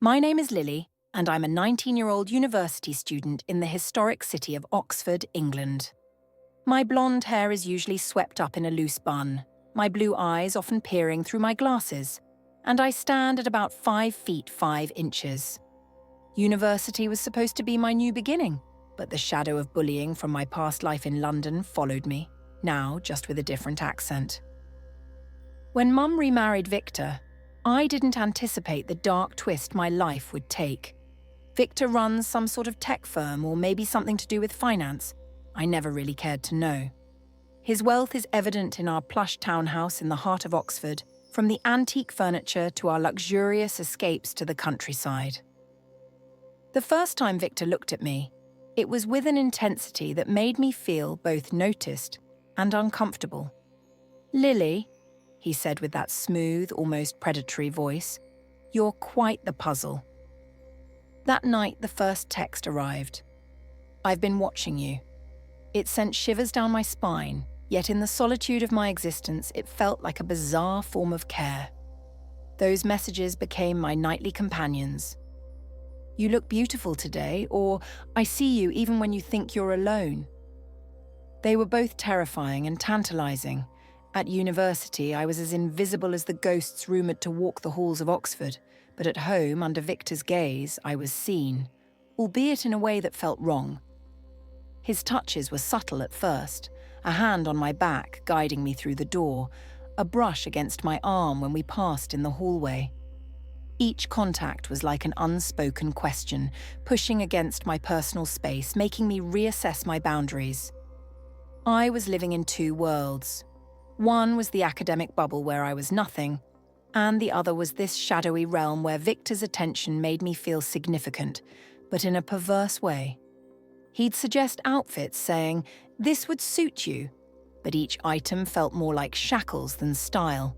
My name is Lily, and I'm a 19-year-old university student in the historic city of Oxford, England. My blonde hair is usually swept up in a loose bun, my blue eyes often peering through my glasses, and I stand at about 5 feet 5 inches. University was supposed to be my new beginning, but the shadow of bullying from my past life in London followed me, now just with a different accent. When Mum remarried Victor, I didn't anticipate the dark twist my life would take. Victor runs some sort of tech firm or maybe something to do with finance. I never really cared to know. His wealth is evident in our plush townhouse in the heart of Oxford, from the antique furniture to our luxurious escapes to the countryside. The first time Victor looked at me, it was with an intensity that made me feel both noticed and uncomfortable. "Lily," he said with that smooth, almost predatory voice, "you're quite the puzzle." That night, the first text arrived. "I've been watching you." It sent shivers down my spine, yet in the solitude of my existence, it felt like a bizarre form of care. Those messages became my nightly companions. "You look beautiful today," or "I see you even when you think you're alone." They were both terrifying and tantalizing. At university, I was as invisible as the ghosts rumoured to walk the halls of Oxford, but at home, under Victor's gaze, I was seen, albeit in a way that felt wrong. His touches were subtle at first, a hand on my back guiding me through the door, a brush against my arm when we passed in the hallway. Each contact was like an unspoken question, pushing against my personal space, making me reassess my boundaries. I was living in two worlds. One was the academic bubble where I was nothing, and the other was this shadowy realm where Victor's attention made me feel significant, but in a perverse way. He'd suggest outfits saying, "This would suit you," but each item felt more like shackles than style.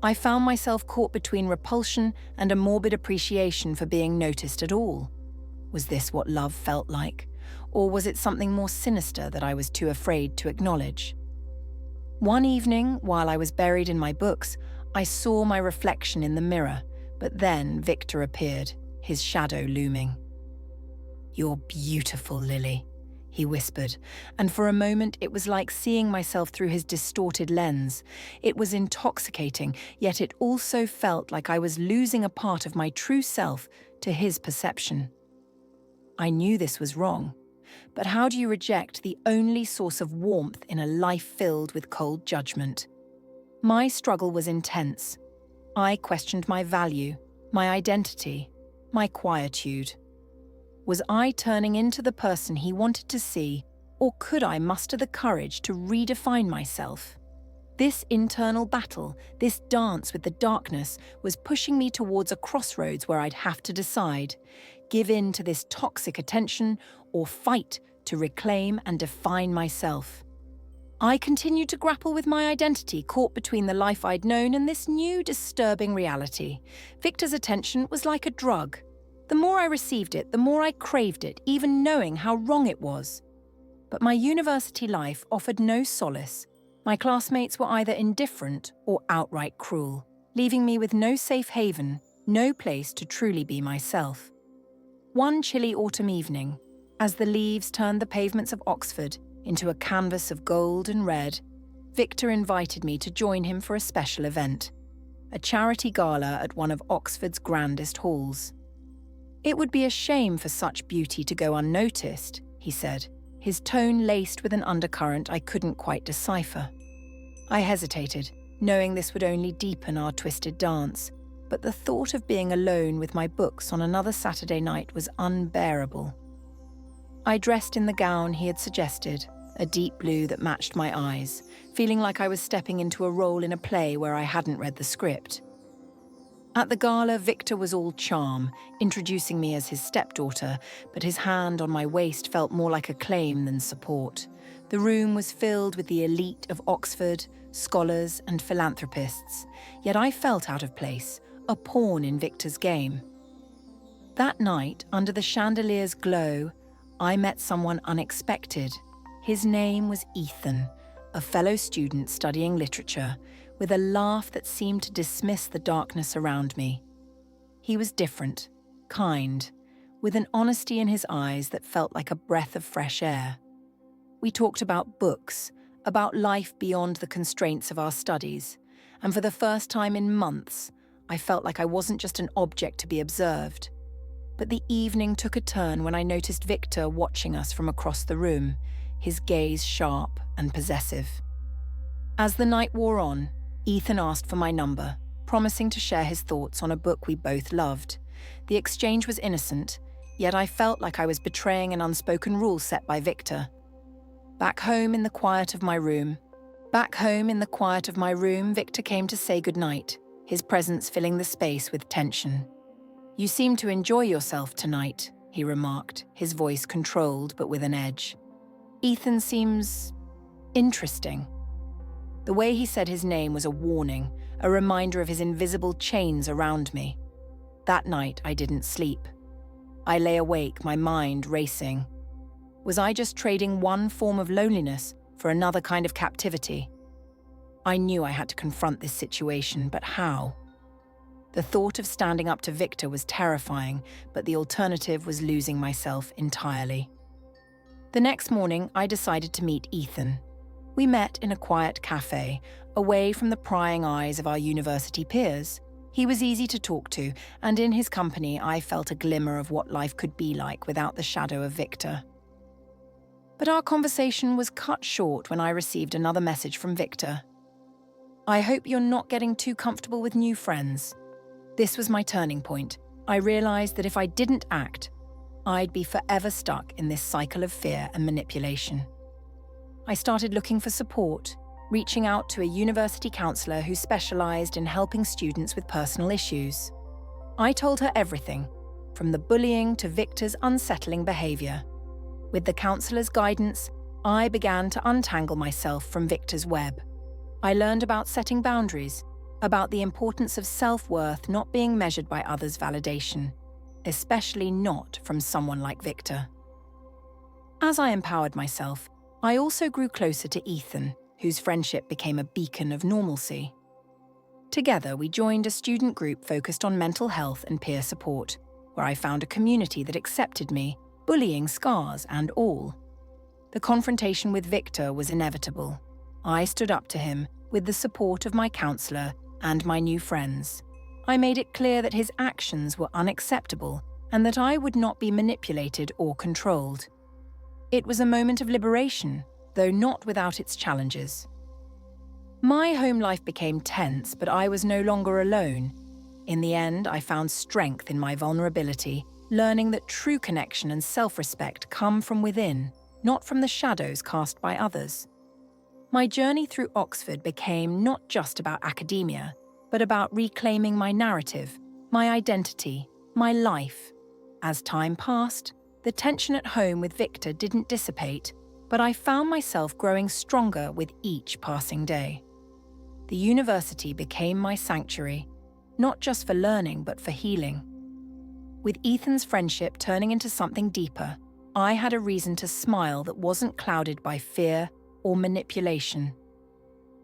I found myself caught between repulsion and a morbid appreciation for being noticed at all. Was this what love felt like? Or was it something more sinister that I was too afraid to acknowledge? One evening, while I was buried in my books, I saw my reflection in the mirror, but then Victor appeared, his shadow looming. "You're beautiful, Lily," he whispered, and for a moment it was like seeing myself through his distorted lens. It was intoxicating, yet it also felt like I was losing a part of my true self to his perception. I knew this was wrong, but how do you reject the only source of warmth in a life filled with cold judgment? My struggle was intense. I questioned my value, my identity, my quietude. Was I turning into the person he wanted to see, or could I muster the courage to redefine myself? This internal battle, this dance with the darkness, was pushing me towards a crossroads where I'd have to decide: give in to this toxic attention or fight to reclaim and define myself. I continued to grapple with my identity, caught between the life I'd known and this new, disturbing reality. Victor's attention was like a drug. The more I received it, the more I craved it, even knowing how wrong it was. But my university life offered no solace. My classmates were either indifferent or outright cruel, leaving me with no safe haven, no place to truly be myself. One chilly autumn evening, as the leaves turned the pavements of Oxford into a canvas of gold and red, Victor invited me to join him for a special event, a charity gala at one of Oxford's grandest halls. "It would be a shame for such beauty to go unnoticed," he said, his tone laced with an undercurrent I couldn't quite decipher. I hesitated, knowing this would only deepen our twisted dance, but the thought of being alone with my books on another Saturday night was unbearable. I dressed in the gown he had suggested, a deep blue that matched my eyes, feeling like I was stepping into a role in a play where I hadn't read the script. At the gala, Victor was all charm, introducing me as his stepdaughter, but his hand on my waist felt more like a claim than support. The room was filled with the elite of Oxford, scholars and philanthropists, yet I felt out of place, a pawn in Victor's game. That night, under the chandelier's glow, I met someone unexpected. His name was Ethan, a fellow student studying literature, with a laugh that seemed to dismiss the darkness around me. He was different, kind, with an honesty in his eyes that felt like a breath of fresh air. We talked about books, about life beyond the constraints of our studies, and for the first time in months, I felt like I wasn't just an object to be observed. But the evening took a turn when I noticed Victor watching us from across the room, his gaze sharp and possessive. As the night wore on, Ethan asked for my number, promising to share his thoughts on a book we both loved. The exchange was innocent, yet I felt like I was betraying an unspoken rule set by Victor. Back home in the quiet of my room, Victor came to say goodnight, his presence filling the space with tension. "You seem to enjoy yourself tonight," he remarked, his voice controlled but with an edge. "Ethan seems interesting." The way he said his name was a warning, a reminder of his invisible chains around me. That night, I didn't sleep. I lay awake, my mind racing. Was I just trading one form of loneliness for another kind of captivity? I knew I had to confront this situation, but how? The thought of standing up to Victor was terrifying, but the alternative was losing myself entirely. The next morning, I decided to meet Ethan. We met in a quiet cafe, away from the prying eyes of our university peers. He was easy to talk to, and in his company, I felt a glimmer of what life could be like without the shadow of Victor. But our conversation was cut short when I received another message from Victor. "I hope you're not getting too comfortable with new friends." This was my turning point. I realized that if I didn't act, I'd be forever stuck in this cycle of fear and manipulation. I started looking for support, reaching out to a university counselor who specialized in helping students with personal issues. I told her everything, from the bullying to Victor's unsettling behavior. With the counselor's guidance, I began to untangle myself from Victor's web. I learned about setting boundaries, about the importance of self-worth not being measured by others' validation, especially not from someone like Victor. As I empowered myself, I also grew closer to Ethan, whose friendship became a beacon of normalcy. Together, we joined a student group focused on mental health and peer support, where I found a community that accepted me, bullying scars and all. The confrontation with Victor was inevitable. I stood up to him with the support of my counselor and my new friends. I made it clear that his actions were unacceptable and that I would not be manipulated or controlled. It was a moment of liberation, though not without its challenges. My home life became tense, but I was no longer alone. In the end, I found strength in my vulnerability, learning that true connection and self-respect come from within, not from the shadows cast by others. My journey through Oxford became not just about academia, but about reclaiming my narrative, my identity, my life. As time passed, the tension at home with Victor didn't dissipate, but I found myself growing stronger with each passing day. The university became my sanctuary, not just for learning, but for healing. With Ethan's friendship turning into something deeper, I had a reason to smile that wasn't clouded by fear or manipulation.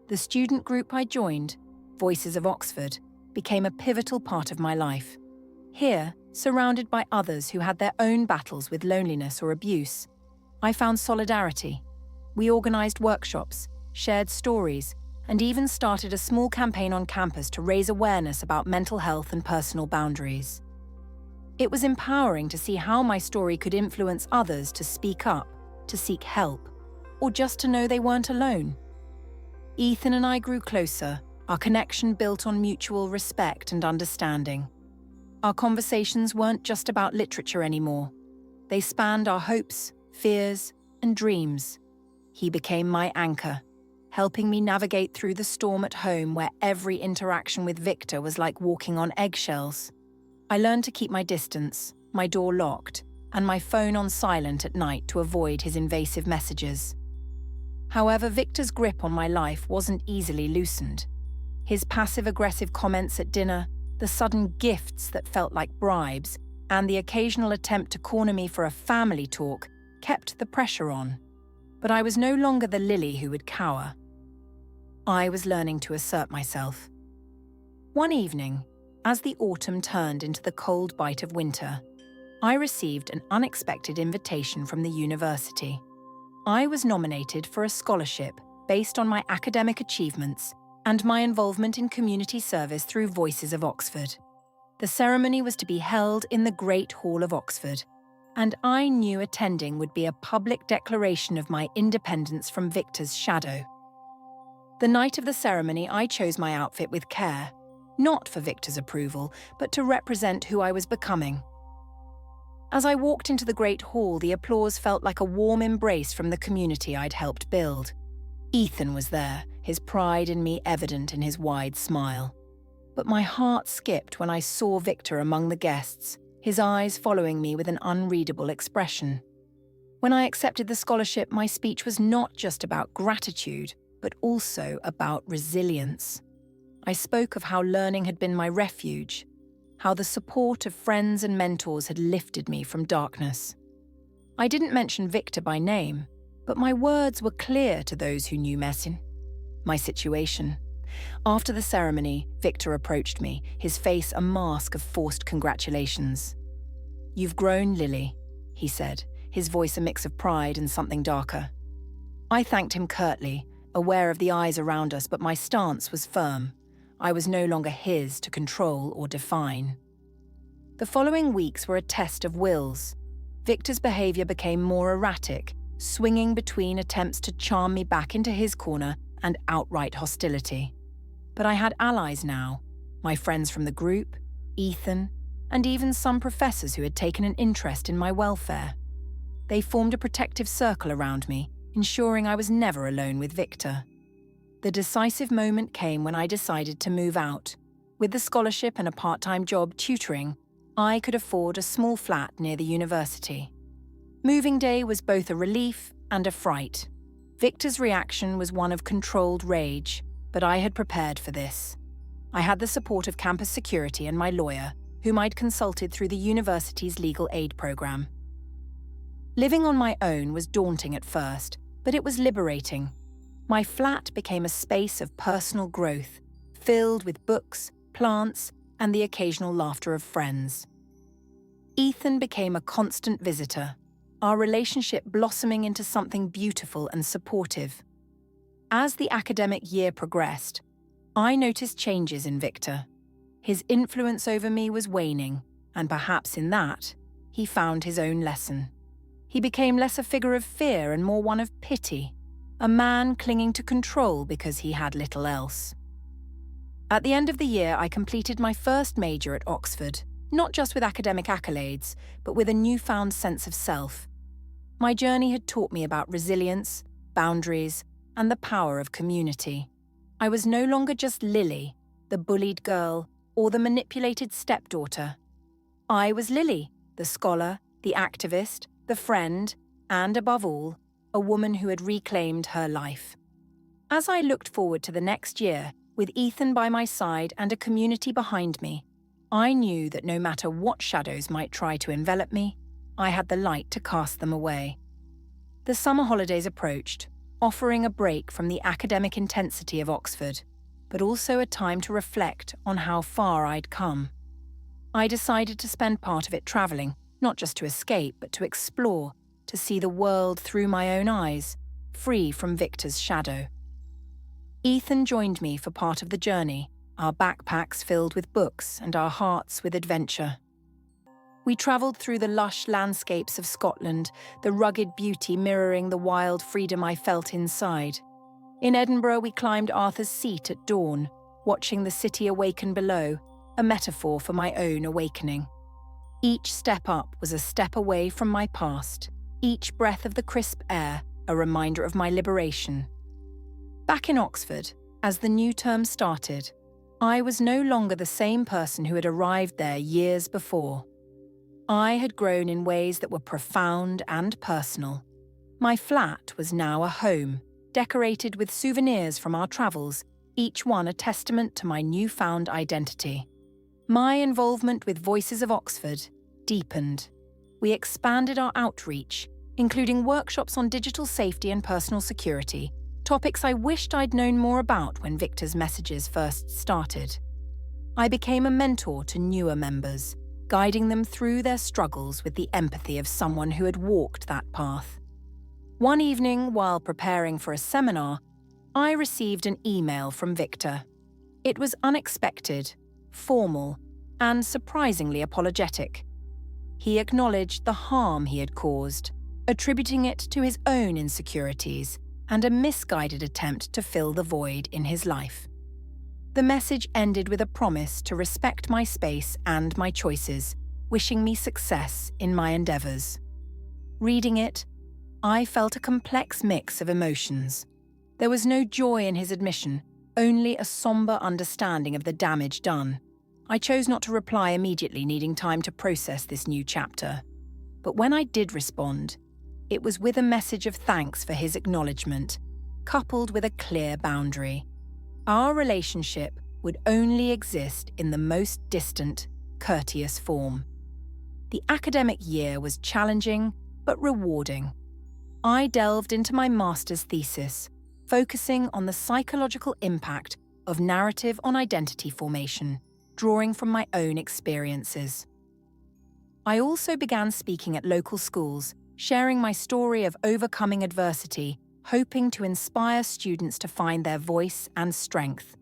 The student group I joined, Voices of Oxford, became a pivotal part of my life. Here, surrounded by others who had their own battles with loneliness or abuse, I found solidarity. We organized workshops, shared stories, and even started a small campaign on campus to raise awareness about mental health and personal boundaries. It was empowering to see how my story could influence others to speak up, to seek help, or just to know they weren't alone. Ethan and I grew closer, our connection built on mutual respect and understanding. Our conversations weren't just about literature anymore. They spanned our hopes, fears, and dreams. He became my anchor, helping me navigate through the storm at home where every interaction with Victor was like walking on eggshells. I learned to keep my distance, my door locked, and my phone on silent at night to avoid his invasive messages. However, Victor's grip on my life wasn't easily loosened. His passive-aggressive comments at dinner, the sudden gifts that felt like bribes, and the occasional attempt to corner me for a family talk kept the pressure on. But I was no longer the Lily who would cower. I was learning to assert myself. One evening, As the autumn turned into the cold bite of winter, I received an unexpected invitation from the university. I was nominated for a scholarship based on my academic achievements and my involvement in community service through Voices of Oxford. The ceremony was to be held in the Great Hall of Oxford, and I knew attending would be a public declaration of my independence from Victor's shadow. The night of the ceremony, I chose my outfit with care, not for Victor's approval, but to represent who I was becoming. As I walked into the Great Hall, the applause felt like a warm embrace from the community I'd helped build. Ethan was there, his pride in me evident in his wide smile. But my heart skipped when I saw Victor among the guests, his eyes following me with an unreadable expression. When I accepted the scholarship, my speech was not just about gratitude, but also about resilience. I spoke of how learning had been my refuge, how the support of friends and mentors had lifted me from darkness. I didn't mention Victor by name, but my words were clear to those who knew my situation. After the ceremony, Victor approached me, his face a mask of forced congratulations. "You've grown, Lily," he said, his voice a mix of pride and something darker. I thanked him curtly, aware of the eyes around us, but my stance was firm. I was no longer his to control or define. The following weeks were a test of wills. Victor's behavior became more erratic, swinging between attempts to charm me back into his corner and outright hostility. But I had allies now, my friends from the group, Ethan, and even some professors who had taken an interest in my welfare. They formed a protective circle around me, ensuring I was never alone with Victor. The decisive moment came when I decided to move out. With the scholarship and a part-time job tutoring, I could afford a small flat near the university. Moving day was both a relief and a fright. Victor's reaction was one of controlled rage, but I had prepared for this. I had the support of campus security and my lawyer, whom I'd consulted through the university's legal aid program. Living on my own was daunting at first, but it was liberating. My flat became a space of personal growth, filled with books, plants, and the occasional laughter of friends. Ethan became a constant visitor, our relationship blossoming into something beautiful and supportive. As the academic year progressed, I noticed changes in Victor. His influence over me was waning, and perhaps in that, he found his own lesson. He became less a figure of fear and more one of pity, a man clinging to control because he had little else. At the end of the year, I completed my first major at Oxford, not just with academic accolades, but with a newfound sense of self. My journey had taught me about resilience, boundaries, and the power of community. I was no longer just Lily, the bullied girl, or the manipulated stepdaughter. I was Lily, the scholar, the activist, the friend, and above all, a woman who had reclaimed her life. As I looked forward to the next year, with Ethan by my side and a community behind me, I knew that no matter what shadows might try to envelop me, I had the light to cast them away. The summer holidays approached, offering a break from the academic intensity of Oxford, but also a time to reflect on how far I'd come. I decided to spend part of it travelling, not just to escape, but to explore, to see the world through my own eyes, free from Victor's shadow. Ethan joined me for part of the journey, our backpacks filled with books and our hearts with adventure. We travelled through the lush landscapes of Scotland, the rugged beauty mirroring the wild freedom I felt inside. In Edinburgh, we climbed Arthur's Seat at dawn, watching the city awaken below, a metaphor for my own awakening. Each step up was a step away from my past, each breath of the crisp air a reminder of my liberation. Back in Oxford, as the new term started, I was no longer the same person who had arrived there years before. I had grown in ways that were profound and personal. My flat was now a home, decorated with souvenirs from our travels, each one a testament to my newfound identity. My involvement with Voices of Oxford deepened. We expanded our outreach, including workshops on digital safety and personal security, topics I wished I'd known more about when Victor's messages first started. I became a mentor to newer members, guiding them through their struggles with the empathy of someone who had walked that path. One evening, while preparing for a seminar, I received an email from Victor. It was unexpected, formal, and surprisingly apologetic. He acknowledged the harm he had caused, attributing it to his own insecurities and a misguided attempt to fill the void in his life. The message ended with a promise to respect my space and my choices, wishing me success in my endeavors. Reading it, I felt a complex mix of emotions. There was no joy in his admission, only a somber understanding of the damage done. I chose not to reply immediately, needing time to process this new chapter. But when I did respond, it was with a message of thanks for his acknowledgement, coupled with a clear boundary. Our relationship would only exist in the most distant, courteous form. The academic year was challenging but rewarding. I delved into my master's thesis, focusing on the psychological impact of narrative on identity formation, drawing from my own experiences. I also began speaking at local schools, sharing my story of overcoming adversity, hoping to inspire students to find their voice and strength.